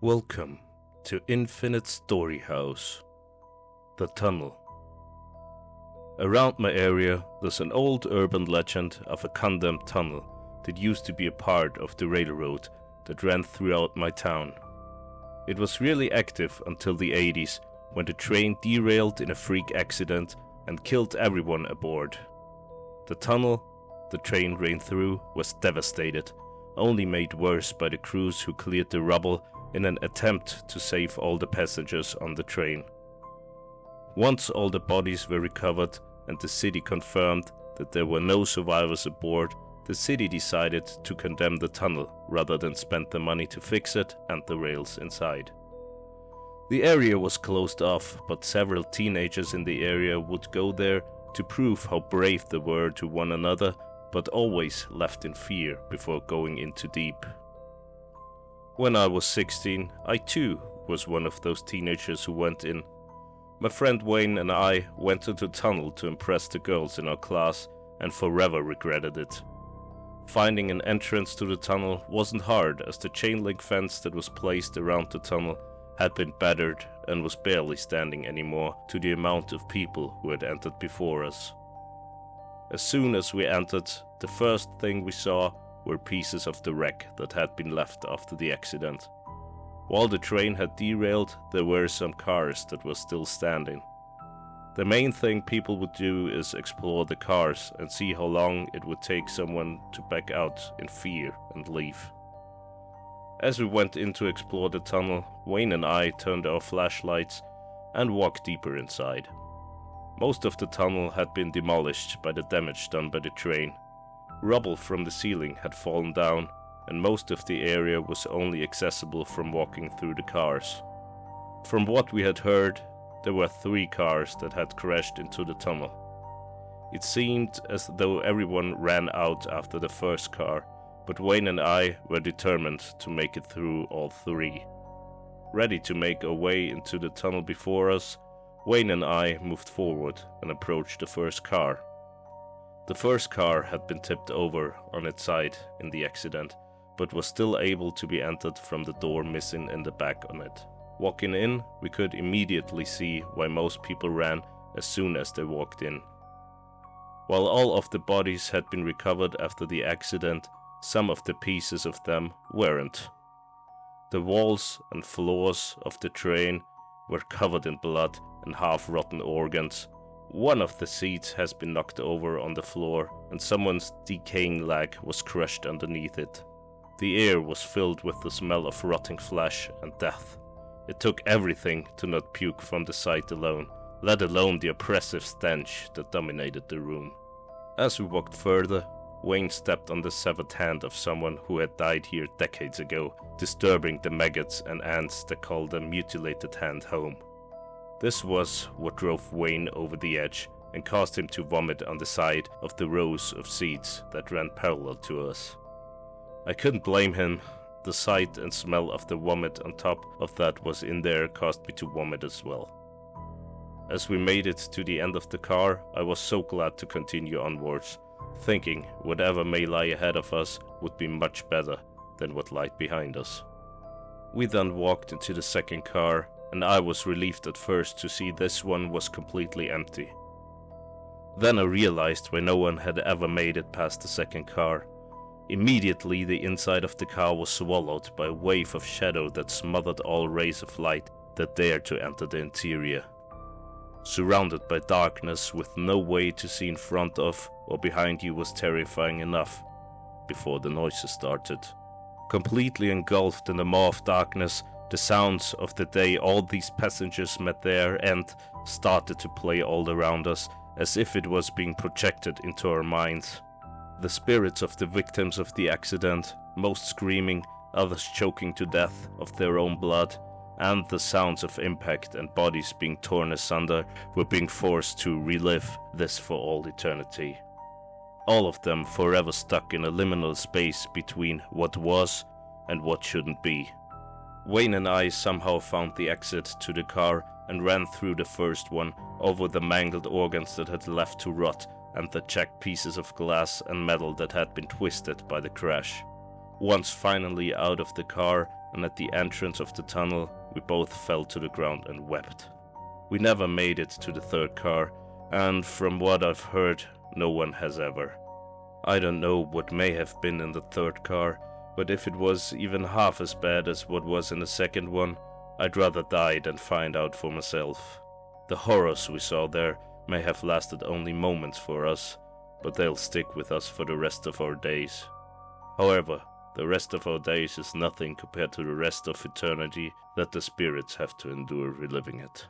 Welcome to infinitestoryhouse, the tunnel. Around my area, there's an old urban legend of a condemned tunnel that used to be a part of the railroad that ran throughout my town. It was really active until the 80s, when the train derailed in a freak accident and killed everyone aboard. The tunnel the train ran through was devastated, only made worse by the crews who cleared the rubble in an attempt to save all the passengers on the train. Once all the bodies were recovered and the city confirmed that there were no survivors aboard, the city decided to condemn the tunnel rather than spend the money to fix it and the rails inside. The area was closed off, but several teenagers in the area would go there to prove how brave they were to one another, but always left in fear before going in too deep. When I was 16, I too was one of those teenagers who went in. My friend Wayne and I went into the tunnel to impress the girls in our class and forever regretted it. Finding an entrance to the tunnel wasn't hard, as the chain link fence that was placed around the tunnel had been battered and was barely standing anymore to the amount of people who had entered before us. As soon as we entered, the first thing we saw were pieces of the wreck that had been left after the accident. While the train had derailed, there were some cars that were still standing. The main thing people would do is explore the cars and see how long it would take someone to back out in fear and leave. As we went in to explore the tunnel, Wayne and I turned our flashlights and walked deeper inside. Most of the tunnel had been demolished by the damage done by the train. Rubble from the ceiling had fallen down, and most of the area was only accessible from walking through the cars. From what we had heard, there were 3 cars that had crashed into the tunnel. It seemed as though everyone ran out after the first car, but Wayne and I were determined to make it through all 3. Ready to make our way into the tunnel before us, Wayne and I moved forward and approached the first car. The first car had been tipped over on its side in the accident, but was still able to be entered from the door missing in the back on it. Walking in, we could immediately see why most people ran as soon as they walked in. While all of the bodies had been recovered after the accident, some of the pieces of them weren't. The walls and floors of the train were covered in blood and half-rotten organs. One of the seats has been knocked over on the floor, and someone's decaying leg was crushed underneath it. The air was filled with the smell of rotting flesh and death. It took everything to not puke from the sight alone, let alone the oppressive stench that dominated the room. As we walked further, Wayne stepped on the severed hand of someone who had died here decades ago, disturbing the maggots and ants that called the mutilated hand home. This was what drove Wayne over the edge and caused him to vomit on the side of the rows of seats that ran parallel to us. I couldn't blame him. The sight and smell of the vomit on top of that was in there caused me to vomit as well. As we made it to the end of the car, I was so glad to continue onwards, thinking whatever may lie ahead of us would be much better than what lay behind us. We then walked into the second car, and I was relieved at first to see this one was completely empty. Then I realized why no one had ever made it past the second car. Immediately the inside of the car was swallowed by a wave of shadow that smothered all rays of light that dared to enter the interior. Surrounded by darkness with no way to see in front of or behind you was terrifying enough before the noises started. Completely engulfed in the maw of darkness, the sounds of the day all these passengers met their end started to play all around us, as if it was being projected into our minds. The spirits of the victims of the accident, most screaming, others choking to death of their own blood, and the sounds of impact and bodies being torn asunder were being forced to relive this for all eternity. All of them forever stuck in a liminal space between what was and what shouldn't be. Wayne and I somehow found the exit to the car and ran through the first one, over the mangled organs that had left to rot and the jagged pieces of glass and metal that had been twisted by the crash. Once finally out of the car and at the entrance of the tunnel, we both fell to the ground and wept. We never made it to the third car, and from what I've heard, no one has ever. I don't know what may have been in the third car, but if it was even half as bad as what was in the second one, I'd rather die than find out for myself. The horrors we saw there may have lasted only moments for us, but they'll stick with us for the rest of our days. However, the rest of our days is nothing compared to the rest of eternity that the spirits have to endure reliving it.